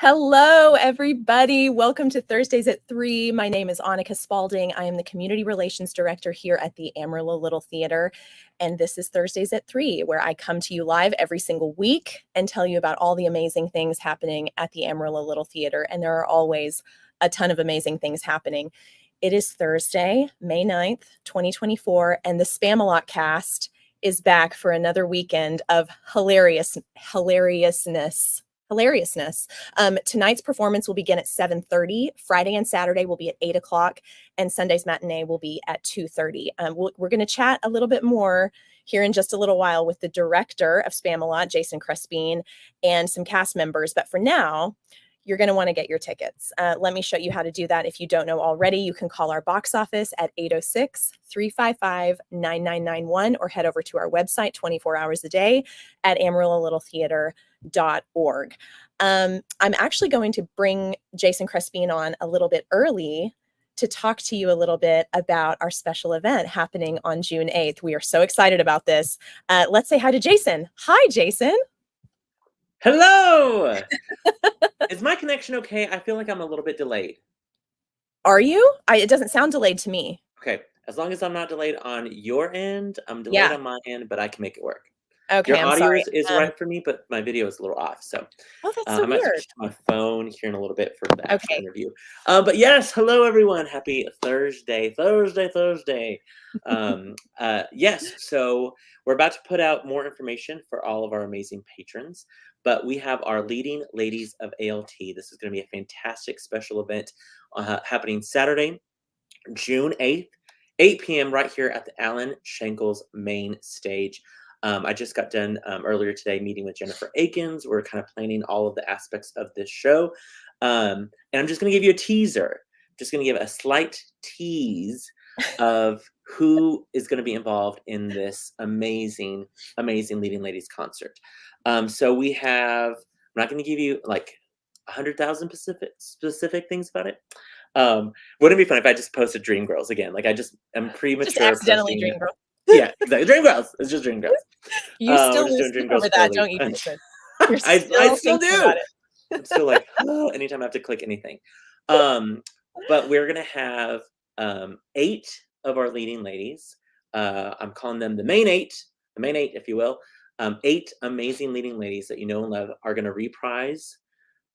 Hello, everybody. Welcome to Thursdays at 3. My name is Annika Spalding. I am the Community Relations Director here at the Amarillo Little Theater. And this is Thursdays at 3, where I come to you live every single week and tell you about all the amazing things happening at the Amarillo Little Theater. And there are always a ton of amazing things happening. It is Thursday, May 9th, 2024, and the Spamalot cast is back for another weekend of hilariousness. Tonight's performance will begin at 7:30. Friday and Saturday will be at 8 o'clock, and Sunday's matinee will be at 2:30. We're going to chat a little bit more here in just a little while with the director of Spamalot, Jason Crespin, and some cast members. But for now, you're going to want to get your tickets. Let me show you how to do that. If you don't know already, you can call our box office at 806-355-9991 or head over to our website 24 hours a day at AmarilloLittleTheater.org. I'm actually going to bring Jason Crespin on a little bit early to talk to you a little bit about our special event happening on June 8th. We are so excited about this. Let's say hi to Jason. Hi, Jason. Hello! Is my connection okay? I feel like I'm a little bit delayed. Are you? It doesn't sound delayed to me. Okay, as long as I'm not delayed on your end, I'm delayed on my end, but I can make it work. Okay, Your I'm audio sorry. is right for me, but my video is a little off. So, that's so I might weird. switch to my phone here in a little bit for the actual interview. But yes, hello everyone. Happy Thursday. Yes, so we're about to put out more information for all of our amazing patrons, but we have our Leading Ladies of ALT. This is going to be a fantastic special event happening Saturday, June 8th, 8 p.m. right here at the Alan Shankles main stage. I just got done earlier today meeting with Jennifer Akins. We're kind of planning all of the aspects of this show. And I'm just going to give you a teaser. Just going to give a slight tease of who is going to be involved in this amazing Leading Ladies concert. So we have, I'm not going to give you like 100,000 specific things about it. Wouldn't it be fun if I just posted Dream Girls again? Like I'm premature. Just accidentally Dream Girls. Yeah, exactly. Dream Girls. It's just Dream Girls. You still lose Dream Girls over that, don't you, Kristen? I still do. I'm still like, oh, anytime I have to click anything. But we're gonna have 8 of our leading ladies. I'm calling them the main eight, if you will. 8 amazing leading ladies that you know and love are gonna reprise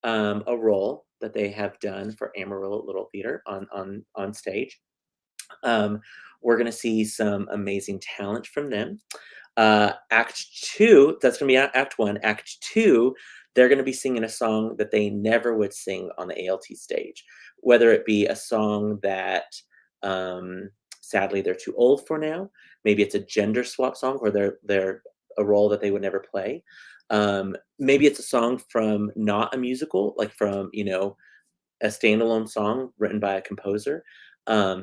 a role that they have done for Amarillo Little Theater on stage. We're going to see some amazing talent from them. Act 2, that's going to be Act 1. Act 2, they're going to be singing a song that they never would sing on the ALT stage, whether it be a song that sadly they're too old for now. Maybe it's a gender swap song where they're a role that they would never play. Maybe it's a song from not a musical, like from, a standalone song written by a composer.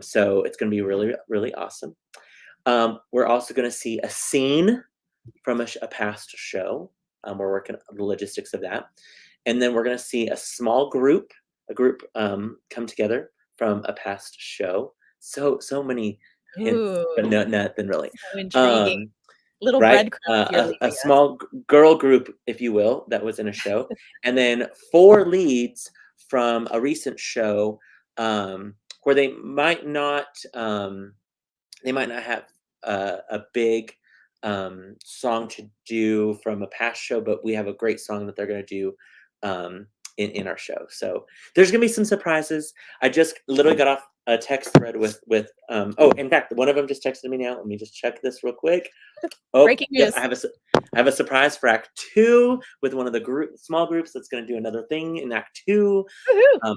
So it's going to be really, really awesome. We're also going to see a scene from a past show. We're working on the logistics of that. And then we're going to see a small group, come together from a past show. So many hints, but nothing really. So intriguing. Little right? breadcrumbs. A small girl group, if you will, that was in a show. And then 4 leads from a recent show where they might not have a big song to do from a past show, but we have a great song that they're going to do in our show. So there's going to be some surprises. I just literally got off a text thread with in fact, one of them just texted me now. Let me just check this real quick. Oh, breaking news. Yep, I have a surprise for Act 2 with one of the small groups that's going to do another thing in Act 2.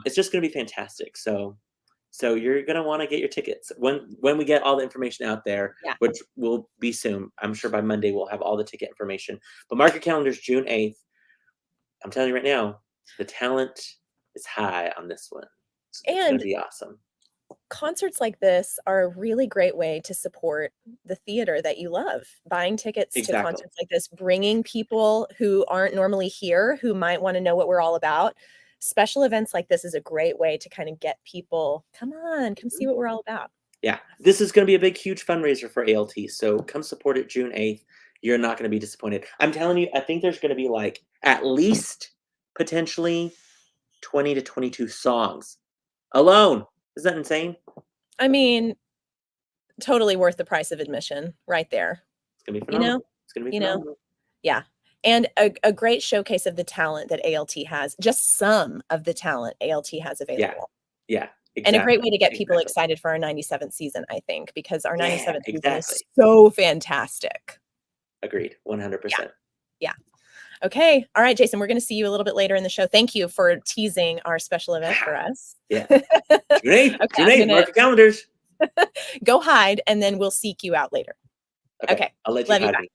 It's just going to be fantastic. So you're going to want to get your tickets when we get all the information out there, which will be soon. I'm sure by Monday we'll have all the ticket information. But mark your calendars, June 8th. I'm telling you right now, the talent is high on this one. It's going to be awesome. Concerts like this are a really great way to support the theater that you love. Buying tickets to concerts like this, bringing people who aren't normally here, who might want to know what we're all about. Special events like this is a great way to kind of get people, come see what we're all about. Yeah, this is going to be a big, huge fundraiser for ALT. So come support it June 8th. You're not going to be disappointed. I'm telling you, I think there's going to be like at least potentially 20 to 22 songs alone. Isn't that insane? I mean, totally worth the price of admission right there. It's going to be phenomenal. It's going to be phenomenal. Yeah. And a great showcase of the talent that ALT has, just some of the talent ALT has available. Yeah. Exactly. And a great way to get people excited for our 97th season, I think, because our 97th season is so fantastic. Agreed. 100%. Yeah. Okay. All right, Jason, we're going to see you a little bit later in the show. Thank you for teasing our special event for us. Yeah. June 8th, mark your calendars. Go hide, and then we'll seek you out later. Okay. I'll let you hide me.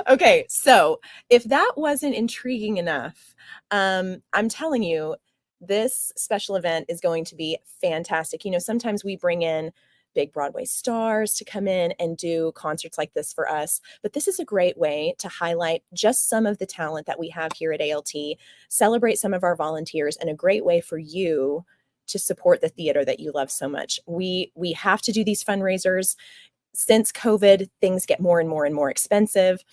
Okay, so if that wasn't intriguing enough, I'm telling you, this special event is going to be fantastic. You know, sometimes we bring in big Broadway stars to come in and do concerts like this for us, but this is a great way to highlight just some of the talent that we have here at ALT, celebrate some of our volunteers, and a great way for you to support the theater that you love so much. We have to do these fundraisers. Since COVID, things get more and more and more expensive.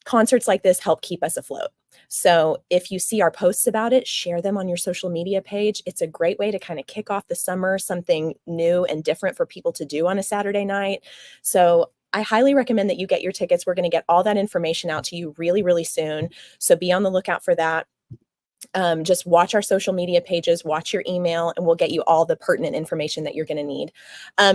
Concerts like this help keep us afloat. So if you see our posts about it, share them on your social media page. It's a great way to kind of kick off the summer, something new and different for people to do on a Saturday night. So I highly recommend that you get your tickets. We're going to get all that information out to you really, really soon. So be on the lookout for that. Just watch our social media pages, watch your email, and we'll get you all the pertinent information that you're going to need.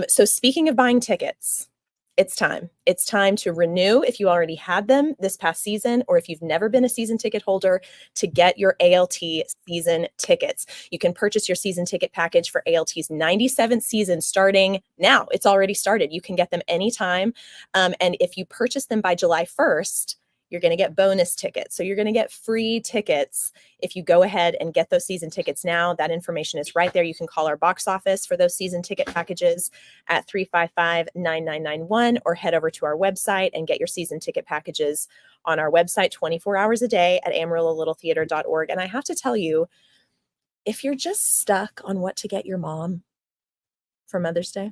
So speaking of buying tickets, it's time. It's time to renew if you already had them this past season, or if you've never been a season ticket holder, to get your ALT season tickets. You can purchase your season ticket package for ALT's 97th season starting now. It's already started. You can get them anytime. And if you purchase them by July 1st, you're going to get bonus tickets. So you're going to get free tickets if you go ahead and get those season tickets now. That information is right there. You can call our box office for those season ticket packages at 355-9991, or head over to our website and get your season ticket packages on our website 24 hours a day at amarillo-littletheater.org. And I have to tell you, if you're just stuck on what to get your mom for Mother's Day,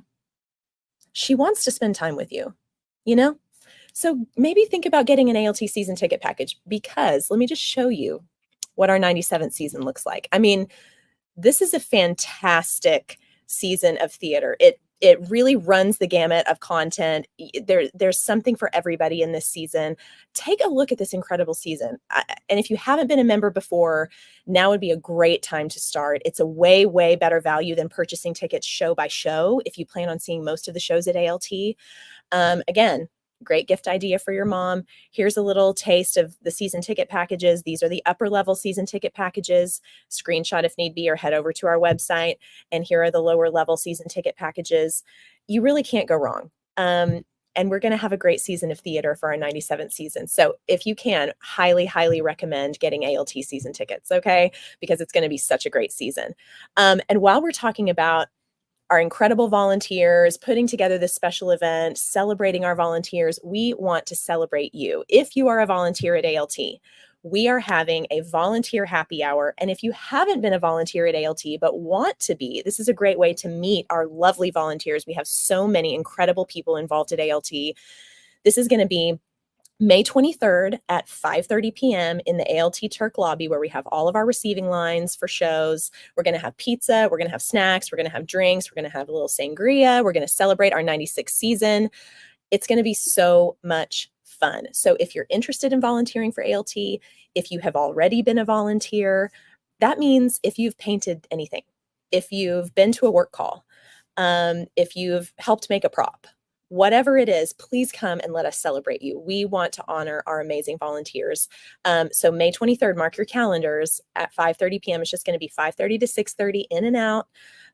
she wants to spend time with you, you know? So maybe think about getting an ALT season ticket package, because let me just show you what our 97th season looks like. I mean, this is a fantastic season of theater. It really runs the gamut of content. There's something for everybody in this season. Take a look at this incredible season. And if you haven't been a member before, now would be a great time to start. It's a way, way better value than purchasing tickets show by show if you plan on seeing most of the shows at ALT. Again, great gift idea for your mom. Here's a little taste of the season ticket packages. These are the upper level season ticket packages. Screenshot if need be, or head over to our website. And here are the lower level season ticket packages. You really can't go wrong. And we're going to have a great season of theater for our 97th season. So if you can, highly, highly recommend getting ALT season tickets, okay? Because it's going to be such a great season. And while we're talking about our incredible volunteers, putting together this special event, celebrating our volunteers, we want to celebrate you. If you are a volunteer at ALT, we are having a volunteer happy hour. And if you haven't been a volunteer at ALT but want to be, this is a great way to meet our lovely volunteers. We have so many incredible people involved at ALT. This is going to be May 23rd at 5:30 p.m. in the ALT Turk lobby, where we have all of our receiving lines for shows. We're going to have pizza. We're going to have snacks. We're going to have drinks. We're going to have a little sangria. We're going to celebrate our 96th season. It's going to be so much fun. So if you're interested in volunteering for ALT, if you have already been a volunteer, that means if you've painted anything, if you've been to a work call, if you've helped make a prop, whatever it is, please come and let us celebrate you. We want to honor our amazing volunteers. So May 23rd, mark your calendars at 5:30 p.m. It's just going to be 5:30 to 6:30, in and out.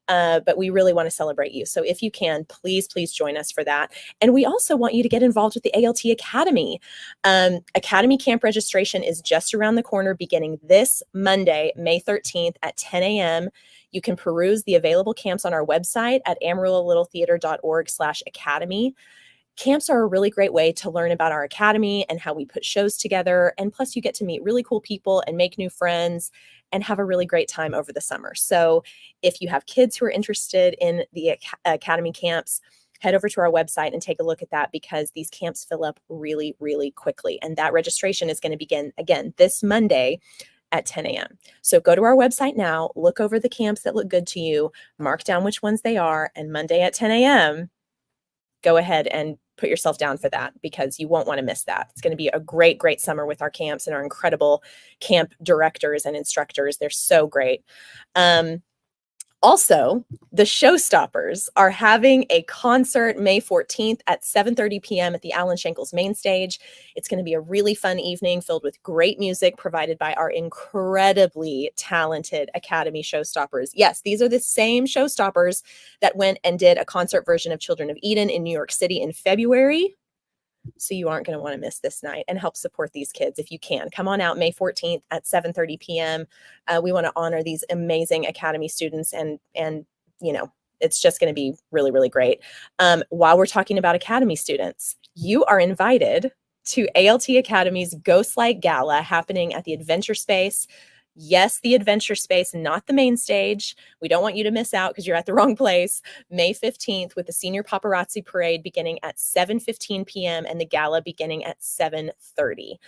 But we really want to celebrate you. So if you can, please, please join us for that. And we also want you to get involved with the ALT Academy. Academy camp registration is just around the corner, beginning this Monday, May 13th at 10 a.m. You can peruse the available camps on our website at amarillo-littletheater.org/academy. Camps are a really great way to learn about our academy and how we put shows together. And plus, you get to meet really cool people and make new friends and have a really great time over the summer. So if you have kids who are interested in the academy camps, head over to our website and take a look at that, because these camps fill up really, really quickly. And that registration is going to begin again this Monday at 10 a.m. So go to our website now, look over the camps that look good to you, mark down which ones they are, and Monday at 10 a.m., go ahead and put yourself down for that because you won't want to miss that. It's going to be a great, great summer with our camps and our incredible camp directors and instructors. They're so great. Also, the Showstoppers are having a concert May 14th at 7:30 p.m. at the Alan Shankles main stage. It's going to be a really fun evening filled with great music provided by our incredibly talented Academy Showstoppers. Yes, these are the same Showstoppers that went and did a concert version of Children of Eden in New York City in February. So you aren't going to want to miss this night and help support these kids if you can. Come on out May 14th at 7:30 p.m. We want to honor these amazing Academy students and you know, it's just going to be really, really great. While we're talking about Academy students, you are invited to ALT Academy's Ghost Light Gala happening at the Adventure Space. Yes, the Adventure Space, not the main stage. We don't want you to miss out because you're at the wrong place. May 15th with the Senior Paparazzi Parade beginning at 7:15 p.m. and the gala beginning at 7:30.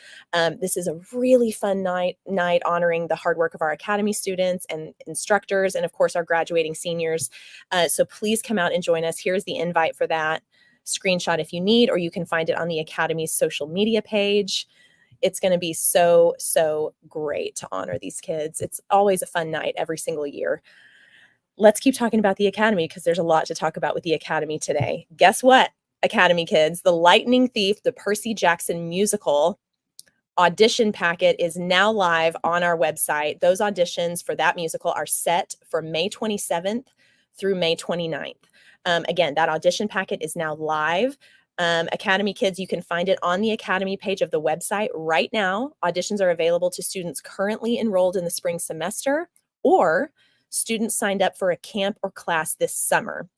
This is a really fun night honoring the hard work of our Academy students and instructors and, of course, our graduating seniors. So please come out and join us. Here's the invite for that. Screenshot if you need, or you can find it on the Academy's social media page. It's going to be so, so great to honor these kids. It's always a fun night every single year. Let's keep talking about the Academy because there's a lot to talk about with the Academy today. Guess what, Academy kids? The Lightning Thief, the Percy Jackson musical audition packet is now live on our website. Those auditions for that musical are set for May 27th through May 29th. Again, that audition packet is now live. Academy kids, you can find it on the Academy page of the website right now. Auditions are available to students currently enrolled in the spring semester or students signed up for a camp or class this summer.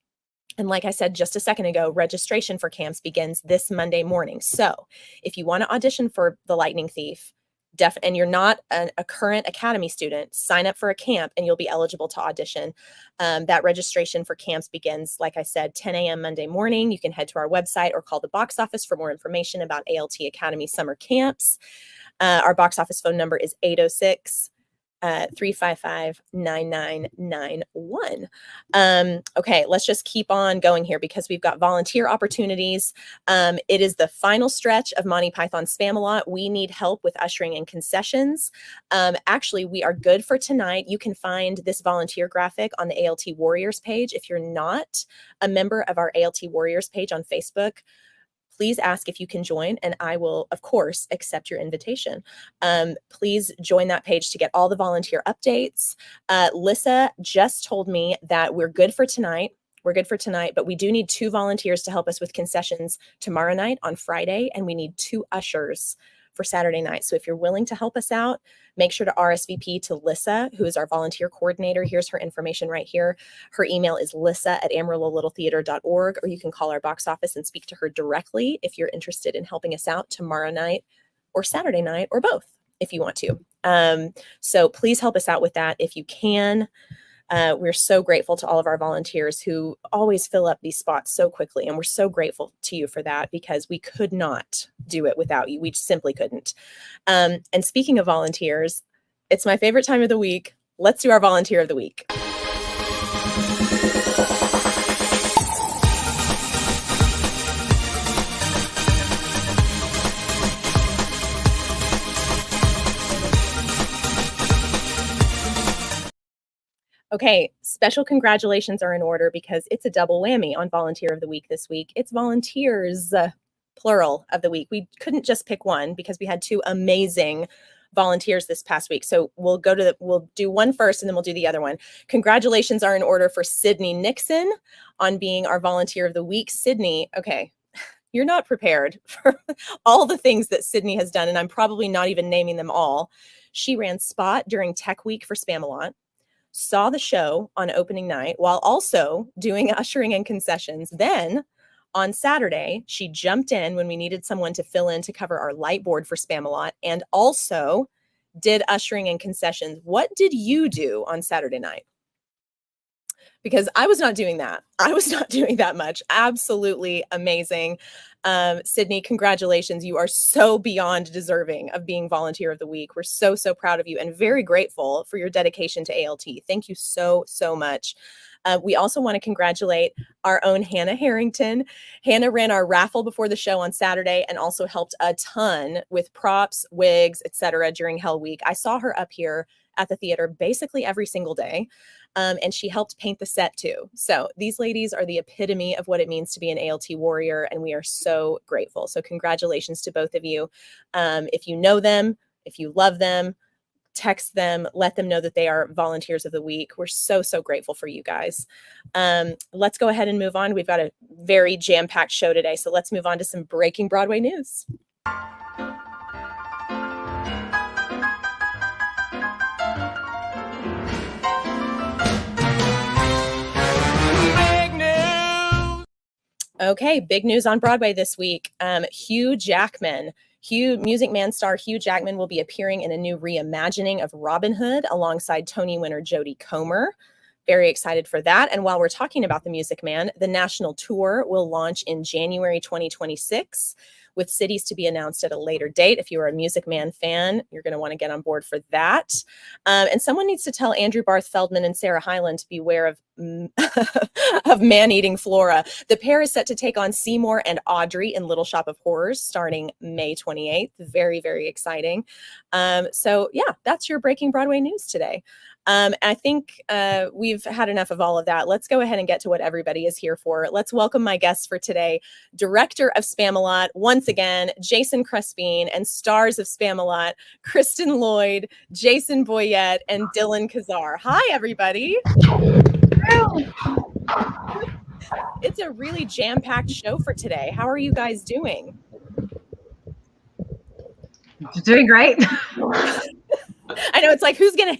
And like I said just a second ago, registration for camps begins this Monday morning. So if you want to audition for The Lightning Thief, and you're not a current Academy student, sign up for a camp and you'll be eligible to audition. That registration for camps begins, like I said, 10 a.m. Monday morning. You can head to our website or call the box office for more information about ALT Academy summer camps. Our box office phone number is 806 355-9991. Okay, let's just keep on going here because we've got volunteer opportunities. It is the final stretch of Monty Python Spamalot. We need help with ushering and concessions. Actually, we are good for tonight. You can find this volunteer graphic on the ALT Warriors page. If you're not a member of our ALT Warriors page on Facebook, please ask if you can join, and I will, of course, accept your invitation. Please join that page to get all the volunteer updates. Lissa just told me that we're good for tonight. We're good for tonight, but we do need 2 volunteers to help us with concessions tomorrow night on Friday, and we need 2 ushers for Saturday night. So if you're willing to help us out, make sure to RSVP to Lissa, who is our volunteer coordinator. Here's her information right here. Her email is lissa@amarillo-littletheater.org, or you can call our box office and speak to her directly if you're interested in helping us out tomorrow night or Saturday night or both if you want to. So please help us out with that if you can. We're so grateful to all of our volunteers who always fill up these spots so quickly. And we're so grateful to you for that because we could not do it without you. We simply couldn't. And speaking of volunteers, it's my favorite time of the week. Let's do our volunteer of the week. Okay, special congratulations are in order because it's a double whammy on Volunteer of the Week this week. It's volunteers, plural, of the week. We couldn't just pick one because we had 2 amazing volunteers this past week. So we'll do one first and then we'll do the other one. Congratulations are in order for Sydney Nixon on being our Volunteer of the Week. Sydney, okay, you're not prepared for all the things that Sydney has done, and I'm probably not even naming them all. She ran Spot during Tech Week for Spamalot, saw the show on opening night while also doing ushering and concessions. Then on Saturday, she jumped in when we needed someone to fill in to cover our light board for Spamalot and also did ushering and concessions. What did you do on Saturday night? because I was not doing that. I was not doing that much. Absolutely amazing. Sydney, congratulations. You are so beyond deserving of being Volunteer of the Week. We're so, so proud of you and very grateful for your dedication to ALT. Thank you so, so much. We also want to congratulate our own Hannah Harrington. Hannah ran our raffle before the show on Saturday and also helped a ton with props, wigs, etc. during Hell Week. I saw her up here at the theater basically every single day. And she helped paint the set too. So these ladies are the epitome of what it means to be an ALT warrior, and we are so grateful. So congratulations to both of you. If you know them, if you love them, text them, let them know that they are Volunteers of the Week. We're so, so grateful for you guys. Let's go ahead and move on. We've got a very jam-packed show today, so let's move on to some breaking Broadway news. Okay, big news on Broadway this week. Hugh Jackman, Music Man star Hugh Jackman will be appearing in a new reimagining of Robin Hood alongside Tony winner Jodie Comer. Very excited for that. And while we're talking about the Music Man, the national tour will launch in January 2026 with cities to be announced at a later date. If you're a Music Man fan, you're going to want to get on board for that. And someone needs to tell Andrew Barth Feldman and Sarah Hyland to beware of man-eating Flora. The pair is set to take on Seymour and Audrey in Little Shop of Horrors starting May 28th. Very, very exciting. So yeah, that's your breaking Broadway news today. I think we've had enough of all of that. Let's go ahead and get to what everybody is here for. Let's welcome my guests for today, director of Spamalot, once again, Jason Crespin, and stars of Spamalot, Kristen Loyd, Jason Boyett, and Dillon Kizarr. Hi, everybody. It's a really jam-packed show for today. How are you guys doing? Doing great. I know, it's like, who's gonna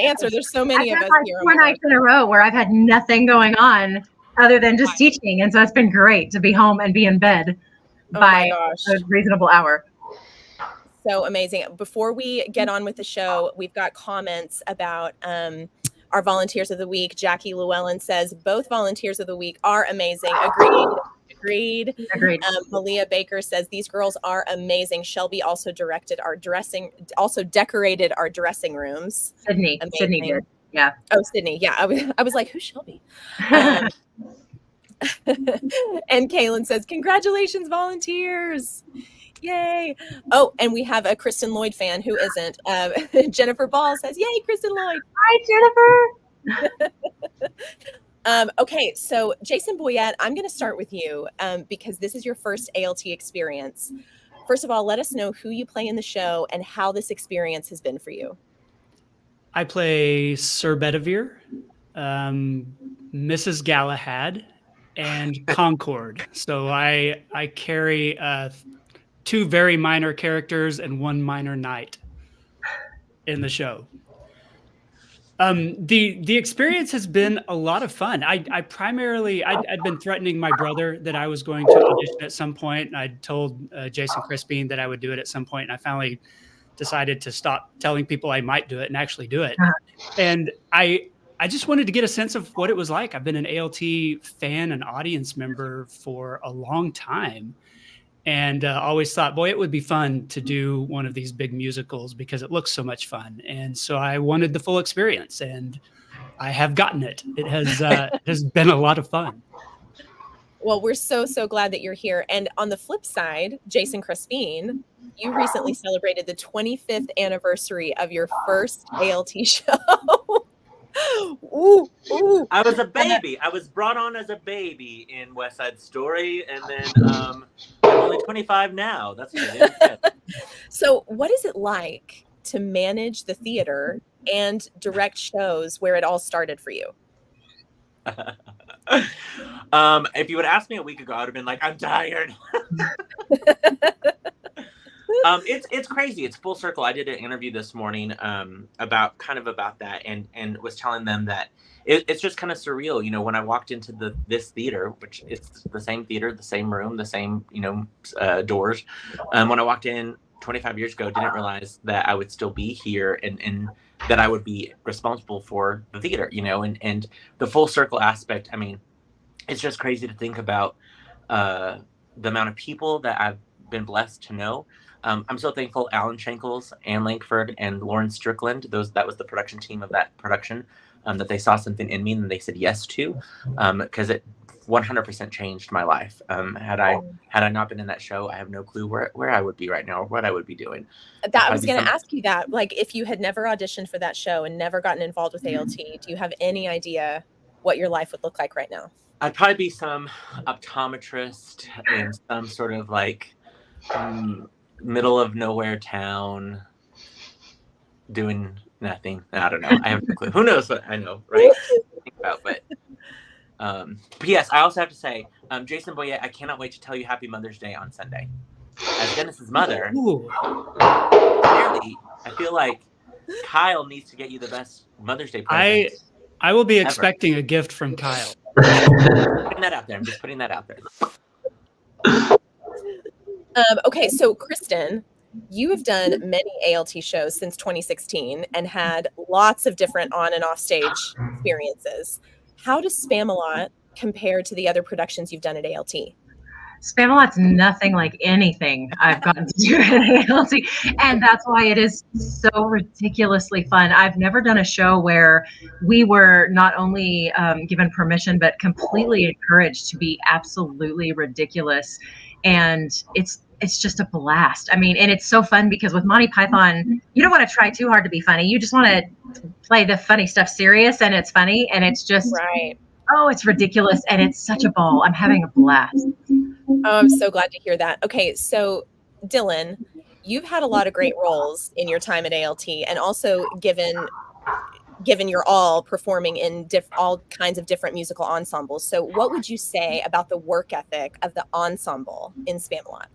answer? There's so many of us here. 4 nights in a row where I've had nothing going on other than just teaching, and so it's been great to be home and be in bed by a reasonable hour. So amazing. Before we get on with the show, we've got comments about our Volunteers of the Week. Jackie Llewellyn says both Volunteers of the Week are amazing. Agreed. Malia Baker says these girls are amazing. Shelby also decorated our dressing rooms. Sydney did. Yeah. Oh, Sydney. Yeah. I was like, who's Shelby? And Kaylin says, congratulations, volunteers. Yay. Oh, and we have a Kristen Loyd fan who isn't. Jennifer Ball says, yay, Kristen Loyd. Hi, Jennifer. Okay, so Jason Boyett, I'm going to start with you because this is your first ALT experience. First of all, let us know who you play in the show and how this experience has been for you. I play Sir Bedivere, Mrs. Galahad, and Concord. So I carry 2 very minor characters and 1 minor knight in the show. The experience has been a lot of fun. I'd been threatening my brother that I was going to audition at some point. And I told Jason Crespin that I would do it at some point. And I finally decided to stop telling people I might do it and actually do it. And I just wanted to get a sense of what it was like. I've been an ALT fan and audience member for a long time. And always thought, boy, it would be fun to do one of these big musicals because it looks so much fun. And so I wanted the full experience, and I have gotten it. It has been a lot of fun. Well, we're so, so glad that you're here. And on the flip side, Jason Crespin, you recently celebrated the 25th anniversary of your first ALT show. Ooh. I was a baby. I was brought on as a baby in West Side Story, and then I'm only 25 now. That's good. So what is it like to manage the theater and direct shows where it all started for you? If you would ask me a week ago, I would have been like, I'm tired. It's crazy. It's full circle. I did an interview this morning about that, and was telling them that it's just kind of surreal. You know, when I walked into this theater, which it's the same theater, the same room, the same doors. When I walked in 25 years ago, didn't realize that I would still be here and that I would be responsible for the theater, you know, and the full circle aspect. I mean, it's just crazy to think about the amount of people that I've been blessed to know. I'm so thankful Alan Shankles, Ann Langford, and Lauren Strickland, that was the production team of that production, that they saw something in me and they said yes to, because it 100% changed my life. Had I not been in that show, I have no clue where I would be right now or what I would be doing. That I was going to ask you that. Like, if you had never auditioned for that show and never gotten involved with ALT, do you have any idea what your life would look like right now? I'd probably be some optometrist in some sort of like middle of nowhere town doing nothing. I don't know. I have no clue. Who knows what I know, right? Think about, but yes, I also have to say, Jason Boyett, I cannot wait to tell you Happy Mother's Day on Sunday. As Dennis's mother, clearly, I feel like Kyle needs to get you the best Mother's Day present. I will be expecting a gift from Kyle. Putting that out there. I'm just putting that out there. Okay, so Kristen, you have done many ALT shows since 2016 and had lots of different on and off stage experiences. How does Spamalot compare to the other productions you've done at ALT? Spamalot's nothing like anything I've gotten to do at ALT, and that's why it is so ridiculously fun. I've never done a show where we were not only given permission, but completely encouraged to be absolutely ridiculous, and it's just a blast. I mean, and it's so fun because with Monty Python, you don't want to try too hard to be funny. You just want to play the funny stuff serious, and it's funny, and it's just right. Oh, it's ridiculous, and it's such a ball. I'm having a blast. Oh, I'm so glad to hear that. Okay, so Dillon, you've had a lot of great roles in your time at ALT, and also given your all performing in all kinds of different musical ensembles. So what would you say about the work ethic of the ensemble in Spamalot?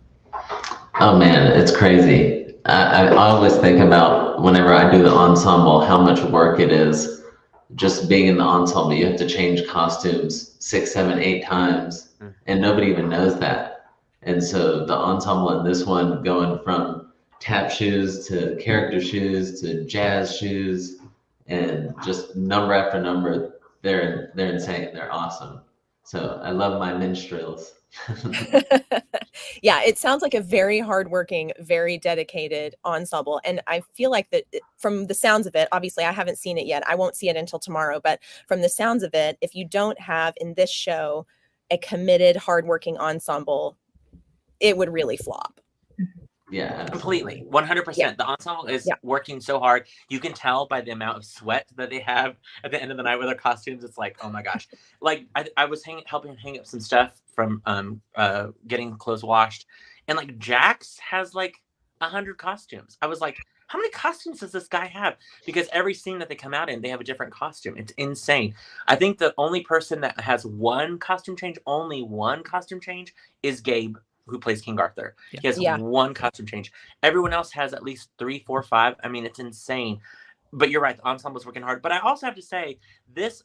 Oh man, it's crazy. I always think about whenever I do the ensemble, how much work it is. Just being in the ensemble, you have to change costumes 6, 7, 8 times, and nobody even knows that. And so the ensemble in this one, going from tap shoes to character shoes to jazz shoes, and just number after number, they're insane. They're awesome. So I love my minstrels. Yeah, it sounds like a very hardworking, very dedicated ensemble. And I feel like that from the sounds of it, obviously I haven't seen it yet. I won't see it until tomorrow. But from the sounds of it, if you don't have in this show a committed, hardworking ensemble, it would really flop. Yeah, completely. 100%. Yeah. The ensemble is working so hard. You can tell by the amount of sweat that they have at the end of the night with their costumes. It's like, oh my gosh. Like I was helping hang up some stuff from getting clothes washed, and like Jax has like 100 costumes. I was like, how many costumes does this guy have? Because every scene that they come out in, they have a different costume. It's insane. I think the only person that has only one costume change is Gabe, who plays King Arthur. He has one costume change. Everyone else has at least 3, 4, 5. I mean, it's insane. But you're right, the ensemble's working hard. But I also have to say, this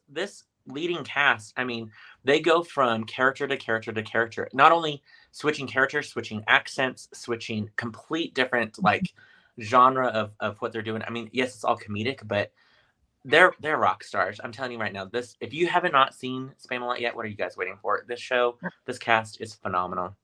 leading cast, I mean, they go from character to character to character. Not only switching characters, switching accents, switching complete different like genre of what they're doing. I mean, yes, it's all comedic, but they're rock stars. I'm telling you right now, if you haven't not seen Spamalot yet, what are you guys waiting for? This show, this cast is phenomenal.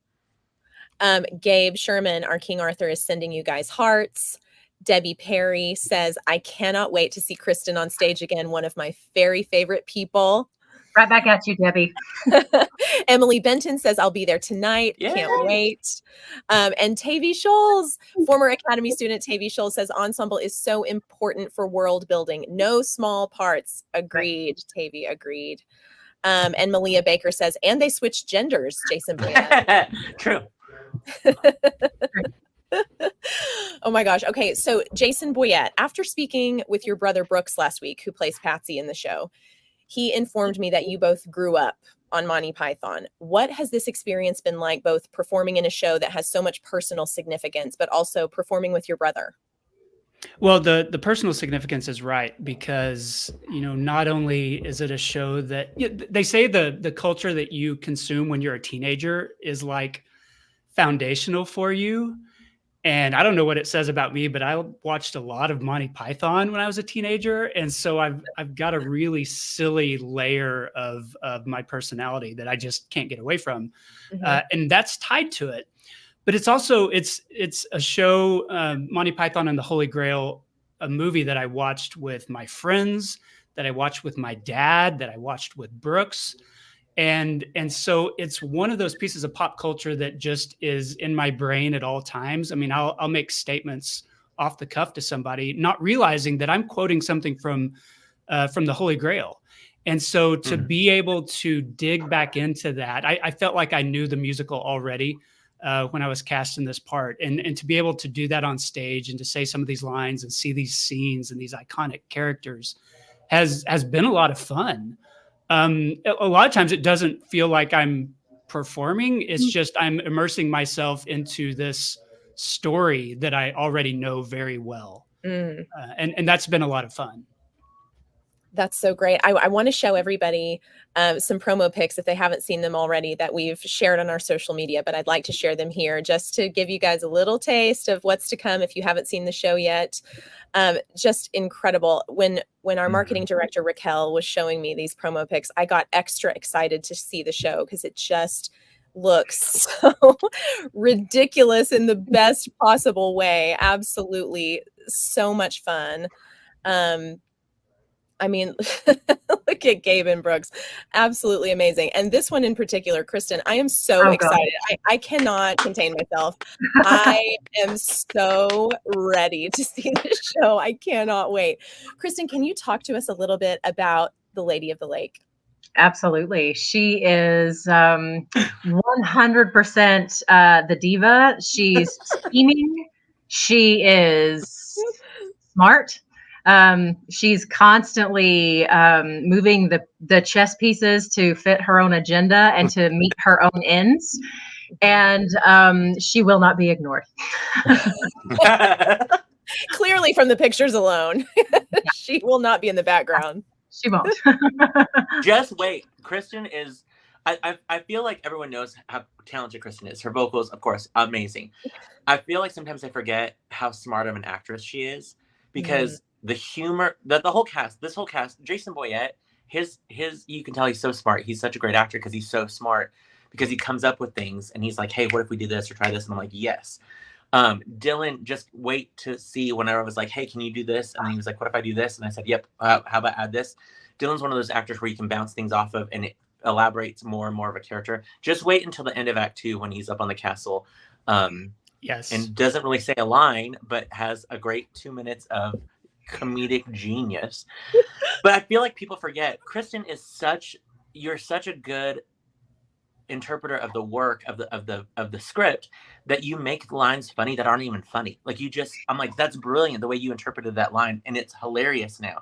Gabe Sherman, our King Arthur, is sending you guys hearts. Debbie Perry says, I cannot wait to see Kristen on stage again. One of my very favorite people. Right back at you, Debbie. Emily Benton says, I'll be there tonight. Yay! Can't wait. And Tavy Scholes, former Academy student Tavy Scholes, says ensemble is so important for world building. No small parts. Agreed, Tavy, agreed. And Malia Baker says, and they switched genders, Jason Boyett. True. Oh my gosh. Okay. So Jason Boyett, after speaking with your brother Brooks last week, who plays Patsy in the show, he informed me that you both grew up on Monty Python. What has this experience been like, both performing in a show that has so much personal significance, but also performing with your brother? Well, the personal significance is right, because, you know, not only is it a show that they say the culture that you consume when you're a teenager is like foundational for you. And I don't know what it says about me, but I watched a lot of Monty Python when I was a teenager. And so I've got a really silly layer of my personality that I just can't get away from. And that's tied to it. But it's also, it's a show, Monty Python and the Holy Grail, a movie that I watched with my friends, that I watched with my dad, that I watched with Brooks. And so it's one of those pieces of pop culture that just is in my brain at all times. I mean, I'll make statements off the cuff to somebody, not realizing that I'm quoting something from the Holy Grail. And so to be able to dig back into that, I felt like I knew the musical already when I was cast in this part. And to be able to do that on stage and to say some of these lines and see these scenes and these iconic characters has been a lot of fun. A lot of times it doesn't feel like I'm performing. It's just I'm immersing myself into this story that I already know very well. And that's been a lot of fun. That's so great. I want to show everybody some promo pics if they haven't seen them already that we've shared on our social media, but I'd like to share them here just to give you guys a little taste of what's to come if you haven't seen the show yet. Just incredible. When our marketing director, Raquel, was showing me these promo pics, I got extra excited to see the show because it just looks so ridiculous in the best possible way. Absolutely. So much fun. I mean, look at Gabe and Brooks. Absolutely amazing. And this one in particular, Kristen, I am so excited. I cannot contain myself. I am so ready to see this show. I cannot wait. Kristen, can you talk to us a little bit about the Lady of the Lake? Absolutely. She is 100% the diva. She's scheming. She is smart. She's constantly moving the chess pieces to fit her own agenda and to meet her own ends. And she will not be ignored. Clearly from the pictures alone, she will not be in the background. She won't. Just wait. Kristen is, I feel like everyone knows how talented Kristen is. Her vocals, of course, amazing. I feel like sometimes I forget how smart of an actress she is because the humor, the whole cast, this whole cast, Jason Boyett, his, you can tell he's so smart. He's such a great actor because he's so smart because he comes up with things and he's like, hey, what if we do this or try this? And I'm like, yes. Dillon, just wait to see whenever I was like, hey, can you do this? And he was like, what if I do this? And I said, yep. How about add this? Dillon's one of those actors where you can bounce things off of and it elaborates more and more of a character. Just wait until the end of Act 2 when he's up on the castle. Yes. And doesn't really say a line, but has a great 2 minutes of comedic genius. But I feel like people forget Kristen is you're such a good interpreter of the work of the script that you make lines funny that aren't even funny. Like I'm like, that's brilliant the way you interpreted that line, and it's hilarious now.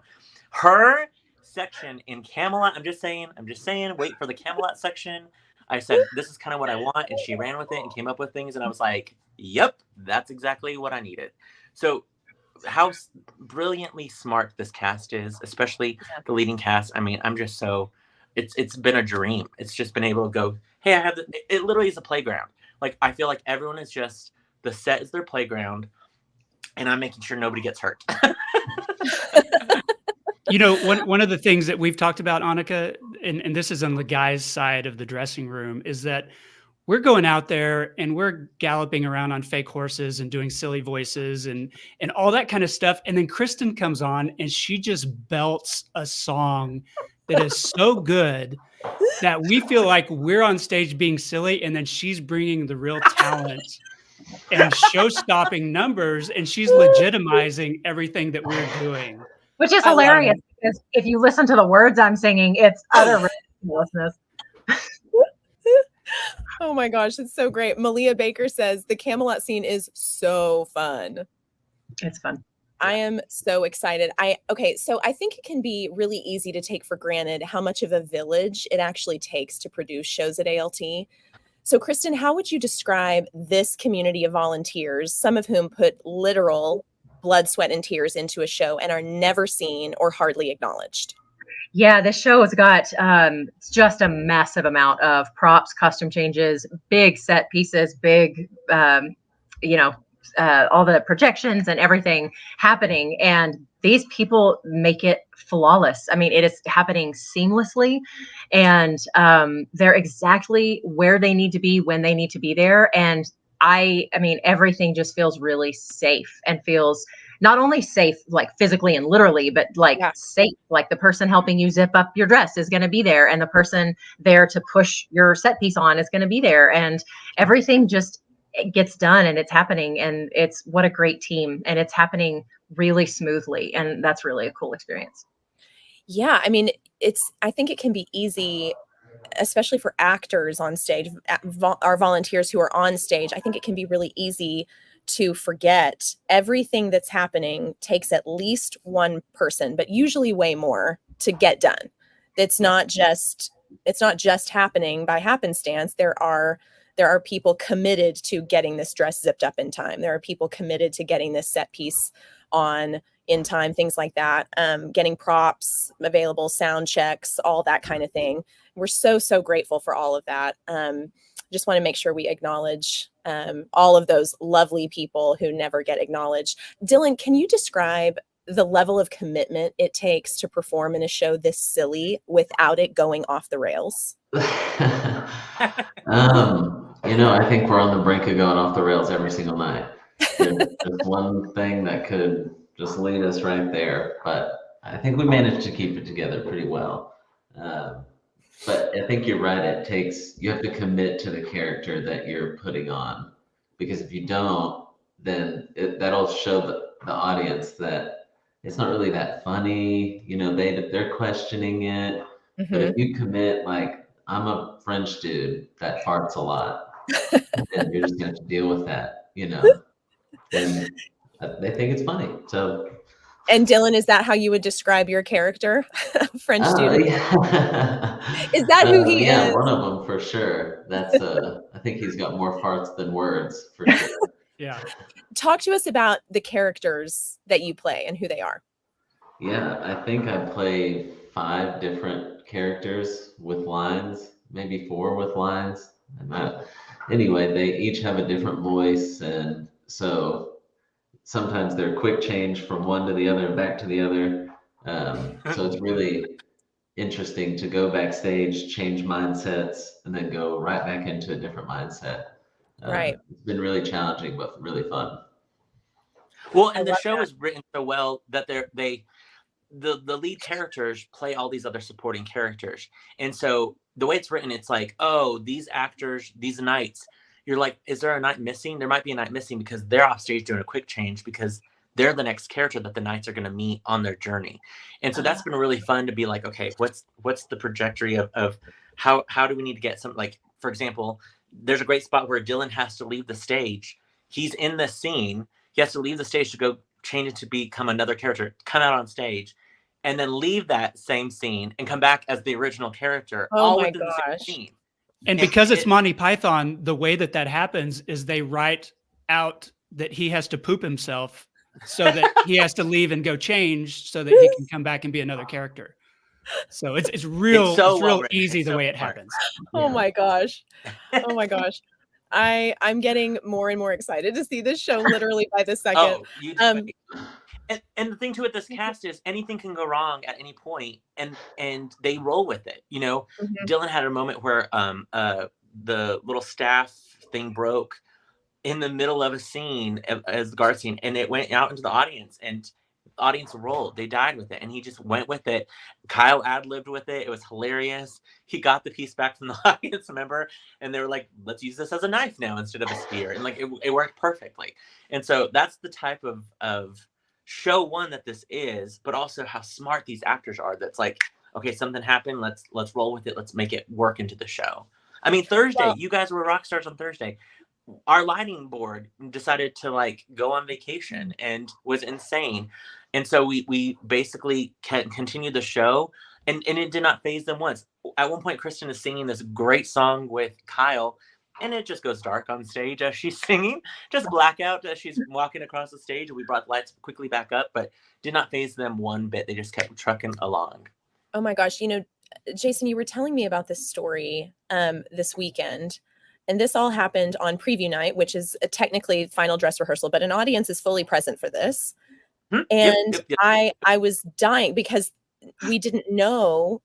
Her section in Camelot, I'm just saying, wait for the Camelot section. I said, this is kind of what I want, and she ran with it and came up with things, and I was like, yep, that's exactly what I needed. So how brilliantly smart this cast is, especially the leading cast. I mean, I'm just so, it's been a dream. It's just been able to go, hey, I have it literally is a playground. Like, I feel like everyone is just, the set is their playground, and I'm making sure nobody gets hurt. You know, one of the things that we've talked about, Annika, and this is on the guys' side of the dressing room, is that we're going out there and we're galloping around on fake horses and doing silly voices and all that kind of stuff. And then Kristen comes on and she just belts a song that is so good that we feel like we're on stage being silly, and then she's bringing the real talent and show-stopping numbers, and she's legitimizing everything that we're doing. Which is hilarious because if you listen to the words I'm singing, it's utter ridiculousness. Oh my gosh, it's so great. Malia Baker says the Camelot scene is so fun. It's fun. I am so excited. So I think it can be really easy to take for granted how much of a village it actually takes to produce shows at ALT. So Kristen, how would you describe this community of volunteers, some of whom put literal blood, sweat, and tears into a show and are never seen or hardly acknowledged? Yeah, this show has got just a massive amount of props, costume changes, big set pieces, big, all the projections and everything happening. And these people make it flawless. I mean, it is happening seamlessly, and they're exactly where they need to be when they need to be there. And I mean, everything just feels really safe and feels not only safe, like physically and literally, but like safe, like the person helping you zip up your dress is going to be there. And the person there to push your set piece on is going to be there. And everything just gets done, and it's happening. And it's what a great team, and it's happening really smoothly. And that's really a cool experience. Yeah. I mean, I think it can be easy, especially for actors on stage, our volunteers who are on stage. I think it can be really easy to forget everything that's happening takes at least one person, but usually way more to get done. It's not just happening by happenstance. There are people committed to getting this dress zipped up in time. There are people committed to getting this set piece on in time, things like that, getting props available, sound checks, all that kind of thing. We're so grateful for all of that. Just want to make sure we acknowledge all of those lovely people who never get acknowledged. Dillon, can you describe the level of commitment it takes to perform in a show this silly without it going off the rails? I think we're on the brink of going off the rails every single night. There's just one thing that could just lead us right there, but I think we managed to keep it together pretty well. But I think you're right. You have to commit to the character that you're putting on, because if you don't, then that'll show the audience that it's not really that funny. They're questioning it. Mm-hmm. But if you commit, like, I'm a French dude that farts a lot, and you're just gonna have to deal with that, then they think it's funny. So. And Dillon, is that how you would describe your character? French dude? Yeah. Is that who he is? Yeah, one of them for sure. That's I think he's got more farts than words for sure. Yeah. Talk to us about the characters that you play and who they are. Yeah, I think I play 5 different characters with lines, maybe 4 with lines. Anyway, they each have a different voice, and so sometimes they're quick change from one to the other and back to the other. So it's really interesting to go backstage, change mindsets, and then go right back into a different mindset. Right. It's been really challenging, but really fun. Well, and the show is written so well that the lead characters play all these other supporting characters. And so the way it's written, it's like, oh, these actors, these knights, you're like, is there a knight missing? There might be a knight missing because they're off stage doing a quick change because they're the next character that the knights are going to meet on their journey. And so that's been really fun to be like, okay, what's the trajectory of how do we need to get some, like, for example, there's a great spot where Dillon has to leave the stage. He's in the scene. He has to leave the stage to go change it to become another character, come out on stage, and then leave that same scene and come back as the original character. Oh my within the same scene. And because it's Monty Python, the way that happens is they write out that he has to poop himself so that he has to leave and go change so that he can come back and be another character. So it's real easy the way it happens. Oh my gosh. Oh my gosh. I'm getting more and more excited to see this show literally by the second. And the thing too with this cast is anything can go wrong at any point, and they roll with it. Mm-hmm. Dillon had a moment where the little staff thing broke in the middle of a scene as the guard scene, and it went out into the audience, and the audience rolled. They died with it, and he just went with it. Kyle ad-libbed with it. It was hilarious. He got the piece back from the audience member, and they were like, let's use this as a knife now instead of a spear, and like it worked perfectly. And so that's the type of show one that this is, but also how smart these actors are. That's like, okay, something happened. Let's roll with it. Let's make it work into the show. I mean, Thursday, you guys were rock stars on Thursday. Our lighting board decided to like go on vacation and was insane. And so we basically continued the show, and it did not faze them once. At one point, Kristen is singing this great song with Kyle, and it just goes dark on stage as she's singing, just blackout as she's walking across the stage. And we brought the lights quickly back up, but did not faze them one bit. They just kept trucking along. Oh my gosh. Jason, you were telling me about this story this weekend. And this all happened on preview night, which is technically final dress rehearsal, but an audience is fully present for this. And Yep. I was dying because we didn't know,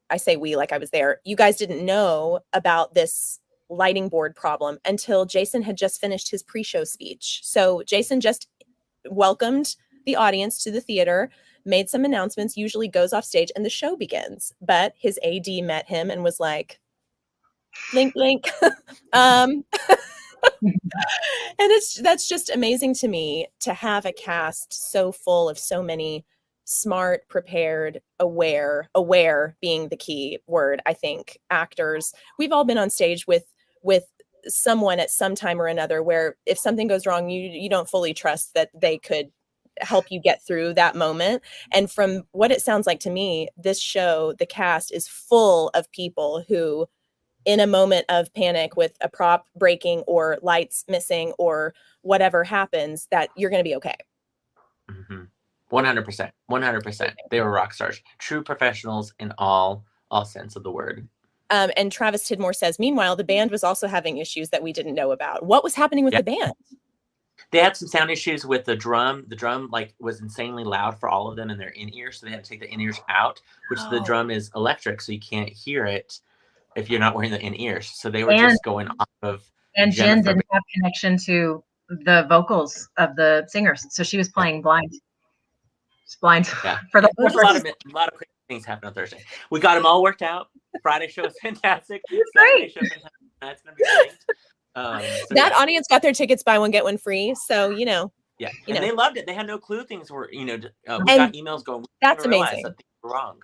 I say we like I was there, you guys didn't know about this lighting board problem until Jason had just finished his pre-show speech. So Jason just welcomed the audience to the theater, made some announcements, usually goes off stage, and the show begins. But his AD met him and was like, blink, blink. And that's just amazing to me to have a cast so full of so many smart, prepared, aware being the key word, I think, actors. We've all been on stage with someone at some time or another where if something goes wrong, you don't fully trust that they could help you get through that moment. And from what it sounds like to me, this show, the cast is full of people who, in a moment of panic with a prop breaking or lights missing or whatever happens, that you're going to be okay. 100%. 100%. They were rock stars, true professionals in all sense of the word. And Travis Tidmore says, meanwhile, the band was also having issues that we didn't know about. What was happening with the band? They had some sound issues with the drum. The drum was insanely loud for all of them in their in-ears, so they had to take the in-ears out, which the drum is electric, so you can't hear it if you're not wearing the in-ears. So they were just going off of And Jen didn't have connection to the vocals of the singers, so she was playing blind. Just blind for the whole a lot of crazy things happened on Thursday. We got them all worked out. Friday show was fantastic. Saturday show was fantastic. That's gonna be great. That audience got their tickets buy one get one free. So and they loved it. They had no clue things were we got emails going. That's amazing. That things were wrong.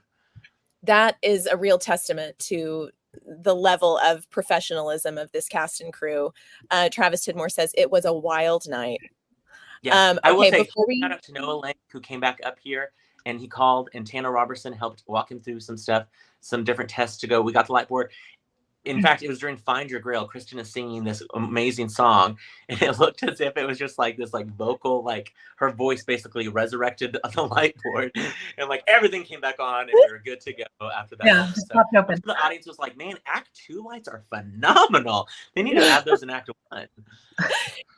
That is a real testament to the level of professionalism of this cast and crew. Travis Tidmore says it was a wild night. Yeah, I will say before we shout out to Noah Lang, who came back up here and he called, and Tanner Robertson helped walk him through some stuff, some different tests to go. We got the light board. In fact, it was during Find Your Grail. Kristen is singing this amazing song, and it looked as if it was just like this, like vocal, like her voice basically resurrected the light board, and like everything came back on, and we were good to go after that. Yeah, just popped open. The audience was like, "Man, Act 2 lights are phenomenal. They need to have those in Act 1."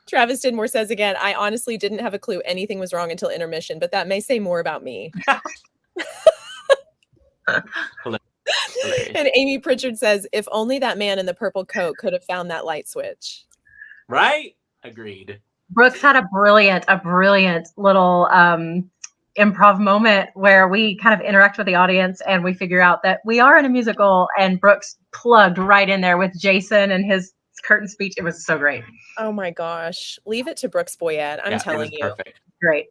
Travis Tidmore says again, I honestly didn't have a clue anything was wrong until intermission, but that may say more about me. And Amy Pritchard says, if only that man in the purple coat could have found that light switch. Right? Agreed. Brooks had a brilliant little improv moment where we kind of interact with the audience and we figure out that we are in a musical, and Brooks plugged right in there with Jason and his curtain speech. It was so great. Oh my gosh. Leave it to Brooks Boyett. I'm telling you. Perfect. Great.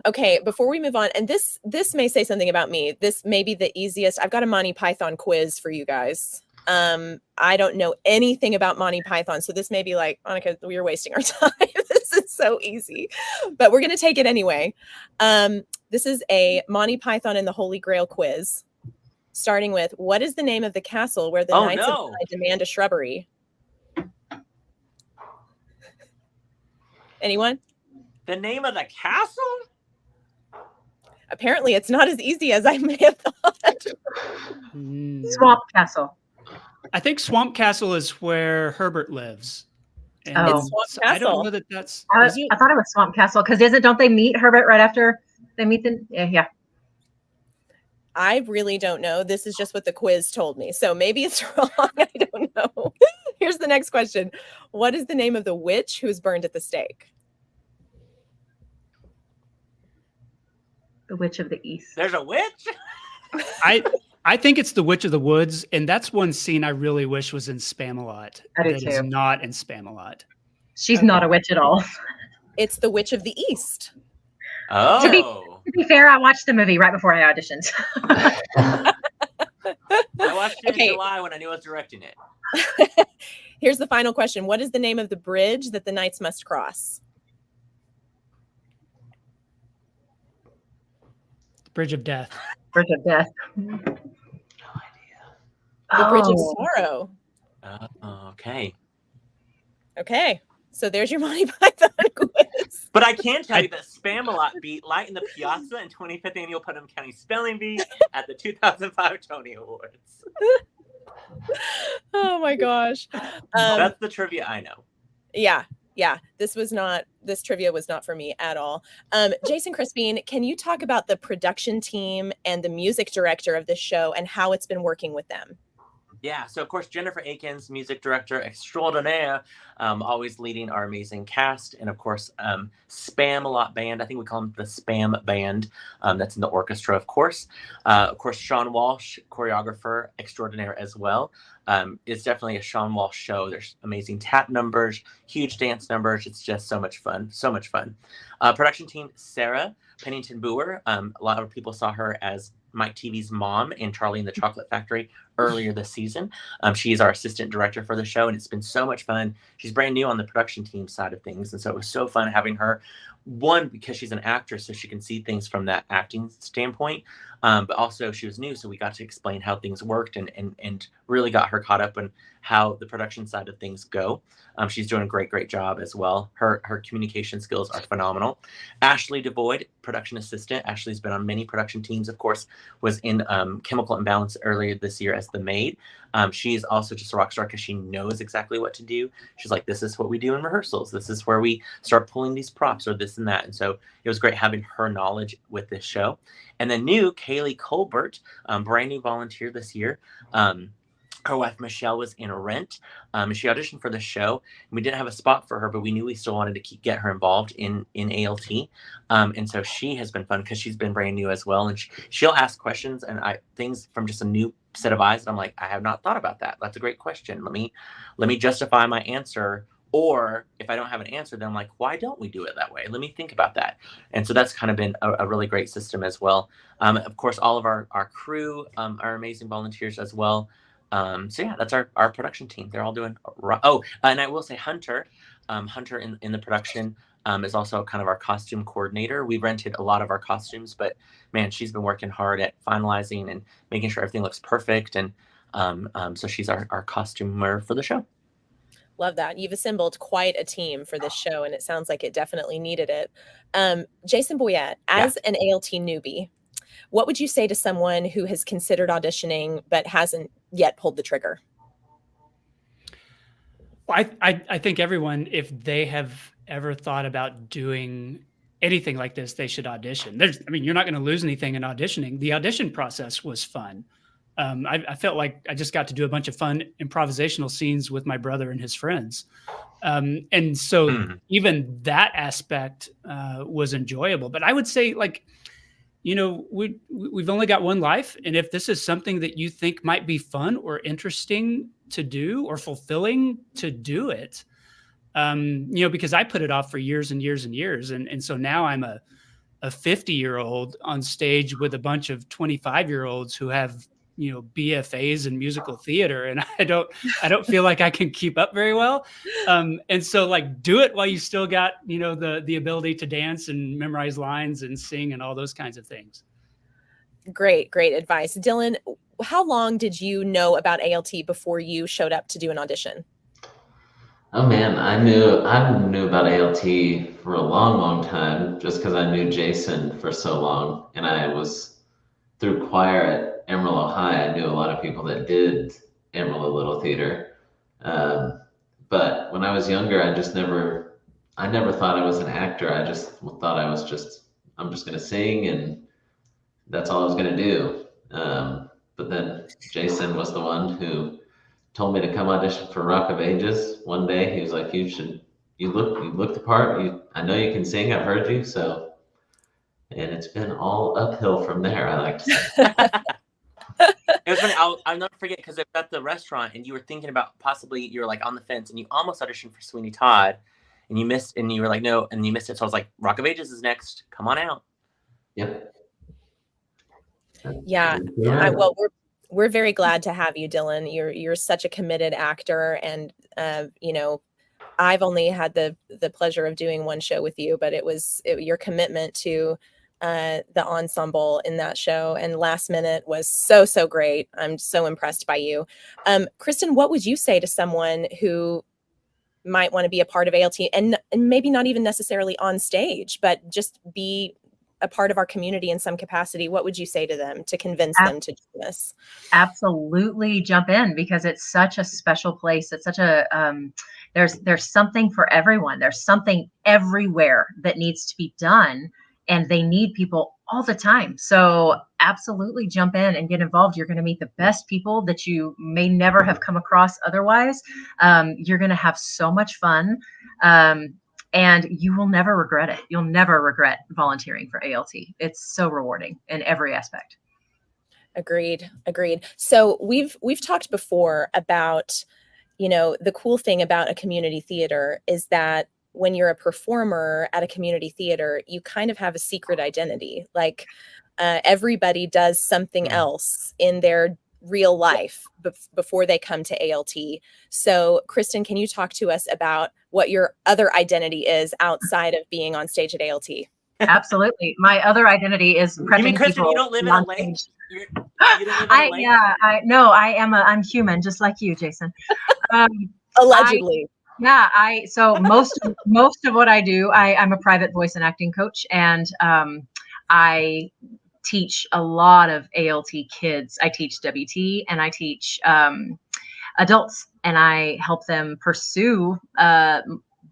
Okay, before we move on, and this may say something about me. This may be the easiest. I've got a Monty Python quiz for you guys. I don't know anything about Monty Python, so this may be like, Annika, we're wasting our time. This is so easy, but we're going to take it anyway. This is a Monty Python and the Holy Grail quiz, starting with, what is the name of the castle where the Knights of the demand a shrubbery? Anyone? The name of the castle? Apparently, it's not as easy as I may have thought. Swamp Castle. I think Swamp Castle is where Herbert lives. And It's Swamp Castle. I don't know that that's. I thought it was Swamp Castle because don't they meet Herbert right after they meet the yeah. I really don't know. This is just what the quiz told me. So maybe it's wrong. I don't know. Here's the next question. What is the name of the witch who was burned at the stake? The Witch of the East. There's a witch? I think it's the Witch of the Woods, and that's one scene I really wish was in Spamalot. I do that too. is not in Spamalot. She's not a witch at all. It's the Witch of the East. Oh. To be fair, I watched the movie right before I auditioned. I watched it in July when I knew I was directing it. Here's the final question. What is the name of the bridge that the knights must cross? Bridge of Death. Bridge of Death. No idea. The Bridge of Sorrow. Okay. Okay. So there's your Monty Python quiz. But I can tell you that Spamalot beat Light in the Piazza and 25th Annual Putnam County Spelling Bee at the 2005 Tony Awards. Oh my gosh. That's the trivia I know. Yeah. This trivia was not for me at all. Jason Crespin, can you talk about the production team and the music director of this show and how it's been working with them? Yeah, so of course, Jennifer Akins, music director extraordinaire, always leading our amazing cast. And of course, Spamalot Band, I think we call them the Spam Band, that's in the orchestra, of course. Sean Walsh, choreographer extraordinaire as well. It's definitely a Sean Walsh show. There's amazing tap numbers, huge dance numbers. It's just so much fun, so much fun. Production team, Sarah Pennington Boer. A lot of people saw her as Mike TV's mom in Charlie and the Chocolate Factory earlier this season. She is our assistant director for the show, and it's been so much fun. She's brand new on the production team side of things, and so it was so fun having her. One, because she's an actress, so she can see things from that acting standpoint, but also she was new, so we got to explain how things worked and really got her caught up on how the production side of things go. She's doing a great job as well. Her communication skills are phenomenal. Ashley DeVoyd, production assistant. Ashley's been on many production teams, of course, was in Chemical Imbalance earlier this year as the maid. She's also just a rock star because she knows exactly what to do. She's like, this is what we do in rehearsals. This is where we start pulling these props or this and that. And so it was great having her knowledge with this show. And then new, Kaylee Colbert, brand new volunteer this year. Her wife, Michelle, was in Rent. She auditioned for the show. We didn't have a spot for her, but we knew we still wanted to get her involved in ALT. And so she has been fun because she's been brand new as well. And she'll ask questions and things from just a new set of eyes. And I'm like, I have not thought about that. That's a great question. Let me justify my answer. Or if I don't have an answer, then I'm like, why don't we do it that way? Let me think about that. And so that's kind of been a really great system as well. Of course, all of our crew are amazing volunteers as well. So yeah, that's our production team. They're all doing. And I will say Hunter in the production is also kind of our costume coordinator. We rented a lot of our costumes, but man, she's been working hard at finalizing and making sure everything looks perfect. And so she's our costumer for the show. Love that. You've assembled quite a team for this show, and it sounds like it definitely needed it. Jason Boyett, as an ALT newbie, what would you say to someone who has considered auditioning but hasn't yet pulled the trigger? Well, I think everyone, if they have ever thought about doing anything like this, they should audition. You're not going to lose anything in auditioning. The audition process was fun. I felt like I just got to do a bunch of fun improvisational scenes with my brother and his friends. And so even that aspect was enjoyable. But I would say, like, we've only got one life. And if this is something that you think might be fun or interesting to do or fulfilling, to do it, because I put it off for years and years and years. And so now I'm a 50-year-old on stage with a bunch of 25-year-olds who have, BFAs in musical theater. And I don't feel like I can keep up very well. And so, like, do it while you still got, the ability to dance and memorize lines and sing and all those kinds of things. Great advice. Dillon, how long did you know about ALT before you showed up to do an audition? Oh man, I knew about ALT for a long time, just because I knew Jason for so long, and I was through choir at Amarillo High. I knew a lot of people that did Amarillo Little Theater, but when I was younger, I never thought I was an actor. I just thought I'm just going to sing, and that's all I was going to do. But then Jason was the one who told me to come audition for Rock of Ages one day. He was like, you look the part. I know you can sing. I've heard you. So, and it's been all uphill from there, I like to say. It was funny. I'll never forget, because it was at the restaurant and you were thinking about possibly, you were like on the fence and you almost auditioned for Sweeney Todd and you missed, and you were like, no, and you missed it. So I was like, Rock of Ages is next. Come on out. Yep. Yeah. Well, we're very glad to have you, Dillon. You're such a committed actor, and I've only had the pleasure of doing one show with you, but your commitment to the ensemble in that show and Last Minute was so great. I'm so impressed by you. Kristen, what would you say to someone who might want to be a part of ALT and maybe not even necessarily on stage, but just be a part of our community in some capacity, what would you say to them to convince them to do this? Absolutely jump in, because it's such a special place. It's such a, there's something for everyone. There's something everywhere that needs to be done, and they need people all the time. So absolutely jump in and get involved. You're going to meet the best people that you may never have come across otherwise. You're going to have so much fun. And you will never regret it. You'll never regret volunteering for ALT. It's so rewarding in every aspect. Agreed. So we've talked before about, the cool thing about a community theater is that when you're a performer at a community theater, you kind of have a secret identity. Like everybody does something else in their real life before they come to ALT. So Kristen, can you talk to us about what your other identity is outside of being on stage at ALT? Absolutely. My other identity is prepping You mean, Kristen, people. you don't live in a lake? You don't live in a lake? I'm human, just like you, Jason. Allegedly. So most of what I do, I'm a private voice and acting coach, and I teach a lot of ALT kids. I teach WT and I teach adults, and I help them pursue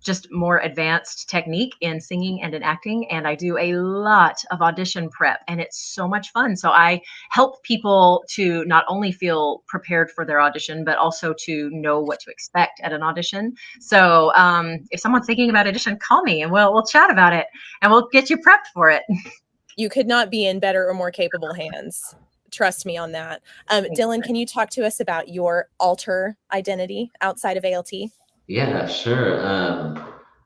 just more advanced technique in singing and in acting. And I do a lot of audition prep, and it's so much fun. So I help people to not only feel prepared for their audition, but also to know what to expect at an audition. So if someone's thinking about audition, call me and we'll chat about it, and we'll get you prepped for it. You could not be in better or more capable hands. Trust me on that. Dillon, can you talk to us about your alter identity outside of ALT? Yeah, sure.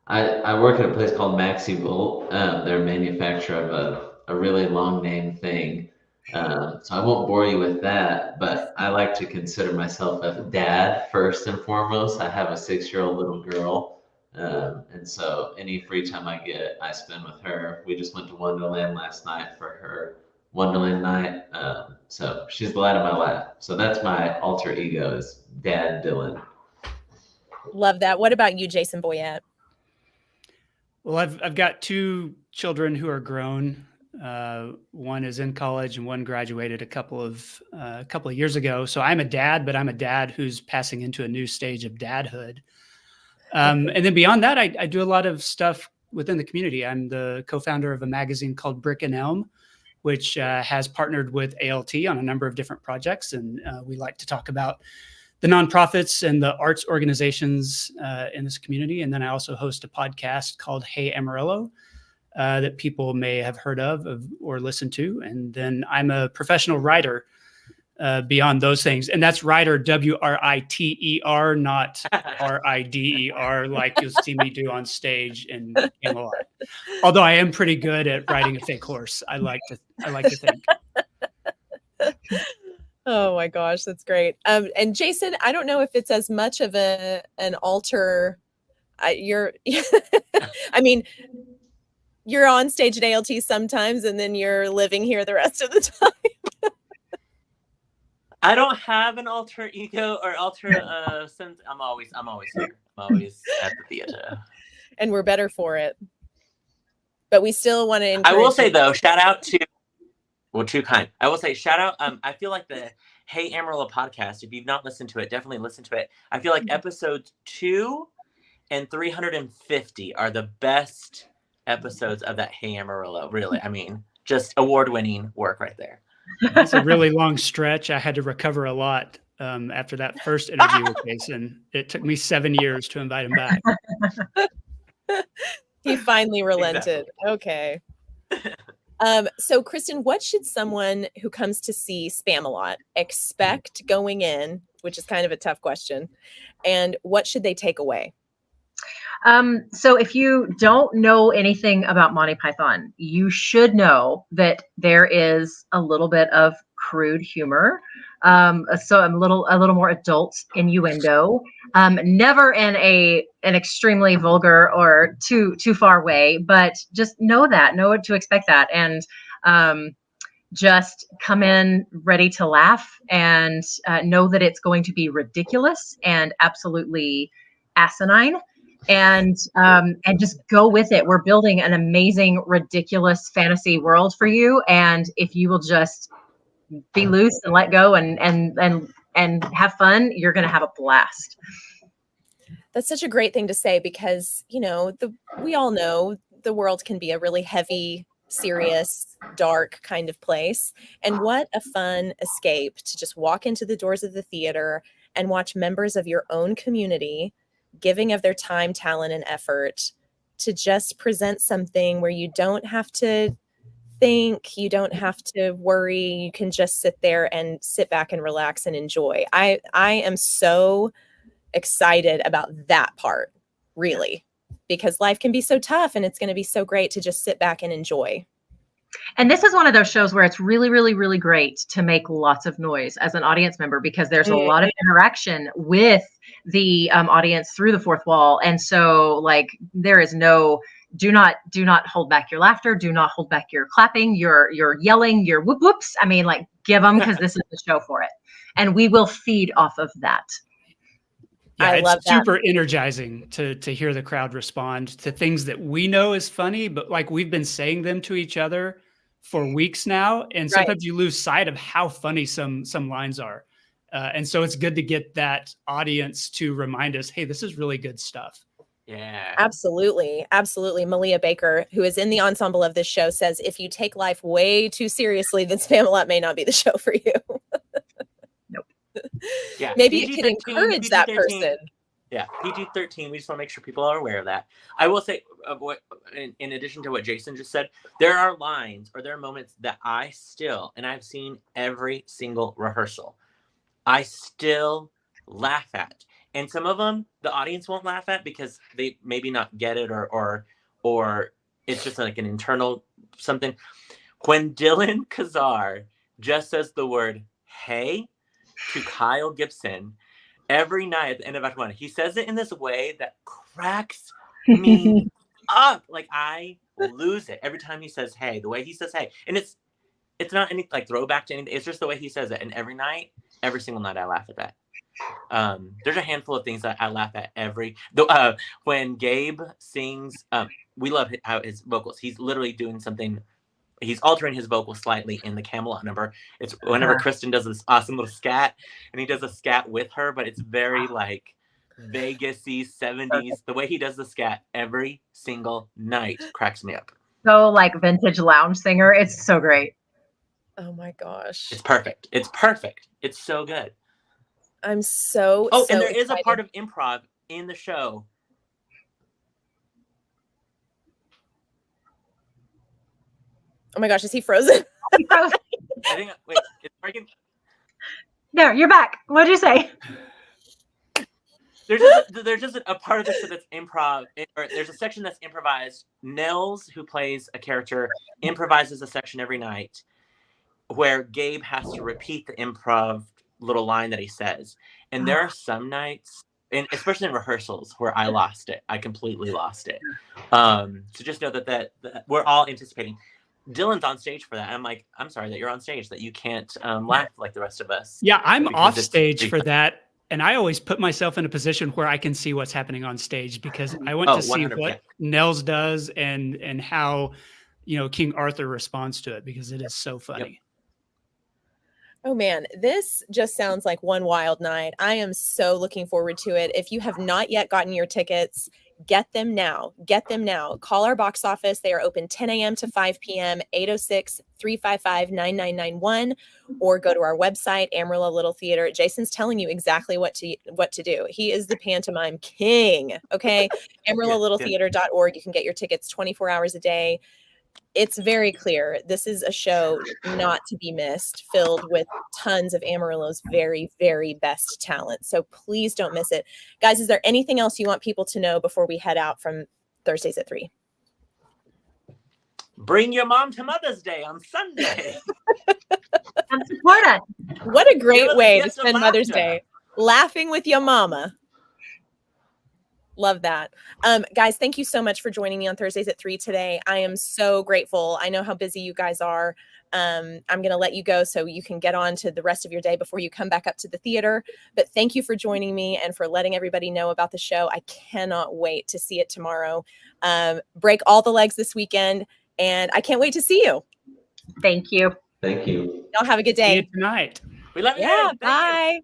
I work at a place called Maxi Volt. They're a manufacturer of a really long name thing. So I won't bore you with that, but I like to consider myself a dad first and foremost. I have a 6-year-old little girl. And so any free time I get, I spend with her. We just went to Wonderland last night for her Wonderland night. So she's the light of my life. So that's my alter ego, is Dad Dillon. Love that. What about you, Jason Boyett? Well, I've got 2 children who are grown. One is in college and one graduated a couple of years ago. So I'm a dad, but I'm a dad who's passing into a new stage of dadhood. And then beyond that, I do a lot of stuff within the community. I'm the co-founder of a magazine called Brick and Elm, which has partnered with ALT on a number of different projects. And we like to talk about the nonprofits and the arts organizations in this community. And then I also host a podcast called Hey Amarillo that people may have heard of or listened to. And then I'm a professional writer beyond those things. And that's writer, W-R-I-T-E-R, not R-I-D-E-R, like you'll see me do on stage in Spamalot. Although I am pretty good at riding a fake horse. I like to think. Oh my gosh, that's great. And Jason, I don't know if it's as much of an alter. I mean, you're on stage at ALT sometimes, and then you're living here the rest of the time. I don't have an alter ego or alter sense. I'm always here. I'm always at the theater. And we're better for it. But we still want to encourage. I will say though, shout out to too kind. I will say shout out. I feel like the Hey Amarillo podcast, if you've not listened to it, definitely listen to it. I feel like episodes 2 and 350 are the best episodes of that Hey Amarillo. Really, I mean, just award-winning work right there. It's a really long stretch. I had to recover a lot after that first interview with Jason. It took me 7 years to invite him back. He finally relented. Exactly. Okay. So Kristen, what should someone who comes to see Spamalot expect going in, which is kind of a tough question, and what should they take away? So if you don't know anything about Monty Python, you should know that there is a little bit of crude humor. So a little more adult innuendo, never in an extremely vulgar or too far way, but just know what to expect that. And, just come in ready to laugh and know that it's going to be ridiculous and absolutely asinine. and just go with it. We're building an amazing, ridiculous fantasy world for you. And if you will just be loose and let go and have fun, you're going to have a blast. That's such a great thing to say because, we all know the world can be a really heavy, serious, dark kind of place. And what a fun escape to just walk into the doors of the theater and watch members of your own community giving of their time, talent, and effort to just present something where you don't have to think, you don't have to worry, you can just sit there and sit back and relax and enjoy. I am so excited about that part, really, because life can be so tough and it's going to be so great to just sit back and enjoy. And this is one of those shows where it's really, really, really great to make lots of noise as an audience member, because there's a lot of interaction with the audience through the fourth wall. And so like there is do not hold back your laughter. Do not hold back your clapping, your yelling, your whoop whoops. I mean, like, give them, because this is the show for it. And we will feed off of that. Yeah, I love it's super energizing to hear the crowd respond to things that we know is funny, but like we've been saying them to each other for weeks now. And sometimes you lose sight of how funny some lines are. And so it's good to get that audience to remind us, hey, this is really good stuff. Yeah, absolutely. Absolutely. Malia Baker, who is in the ensemble of this show, says, if you take life way too seriously, then Spamalot may not be the show for you. Nope. Yeah. Maybe it could encourage that person. Yeah, PG-13. We just want to make sure people are aware of that. I will say, in addition to what Jason just said, there are lines or there are moments that I still, and I've seen every single rehearsal, I still laugh at. And some of them the audience won't laugh at because they maybe not get it or it's just like an internal something. When Dillon Kizarr just says the word "hey" to Kyle Gibson every night at the end of Act 1, he says it in this way that cracks me up. Like I lose it every time he says "hey." The way he says "hey," and it's not any like throwback to anything. It's just the way he says it. And every single night, I laugh at that. There's a handful of things that I laugh at when Gabe sings. We love how his vocals. He's literally doing something. He's altering his vocal slightly in the Camelot number. It's whenever Kristen does this awesome little scat, and he does a scat with her, but it's very like Vegas-y 70s. The way he does the scat every single night cracks me up. So like vintage lounge singer. It's so great. Oh my gosh. It's perfect. It's perfect. It's so good. I'm so and there excited. is a part of improv in the show. Oh my gosh, is he frozen? He froze. I think wait, it's working. There, you're back. What'd you say? There's just a part of the show that's improv, or there's a section that's improvised. Nels, who plays a character, improvises a section every night where Gabe has to repeat the improv little line that he says. And there are some nights, and especially in rehearsals, where I lost it. I completely lost it. So just know that we're all anticipating. Dillon's on stage for that. I'm like, I'm sorry that you're on stage, that you can't laugh like the rest of us. Yeah, I'm off stage for that. And I always put myself in a position where I can see what's happening on stage, because I want to see 100%. What Nels does and how, King Arthur responds to it, because it is so funny. Yep. Oh man, this just sounds like one wild night. I am so looking forward to it. If you have not yet gotten your tickets, get them now. Get them now. Call our box office. They are open 10 a.m. to 5 p.m., 806-355-9991, or go to our website, Amarillo Little Theater. Jason's telling you exactly what to do. He is the pantomime king, okay? AmarilloLittleTheater.org. You can get your tickets 24 hours a day. It's very clear. This is a show not to be missed, filled with tons of Amarillo's very, very best talent. So please don't miss it. Guys, is there anything else you want people to know before we head out from Thursdays at 3? Bring your mom to Mother's Day on Sunday. And support us. What a great way to spend Mother's Day. Laughing with your mama. Love that. Guys, thank you so much for joining me on Thursdays at 3 today. I am so grateful. I know how busy you guys are. I'm going to let you go so you can get on to the rest of your day before you come back up to the theater. But thank you for joining me and for letting everybody know about the show. I cannot wait to see it tomorrow. Break all the legs this weekend, and I can't wait to see you. Thank you. Thank you. Y'all have a good day. See you tonight. We love you. Yeah, Thank you. bye.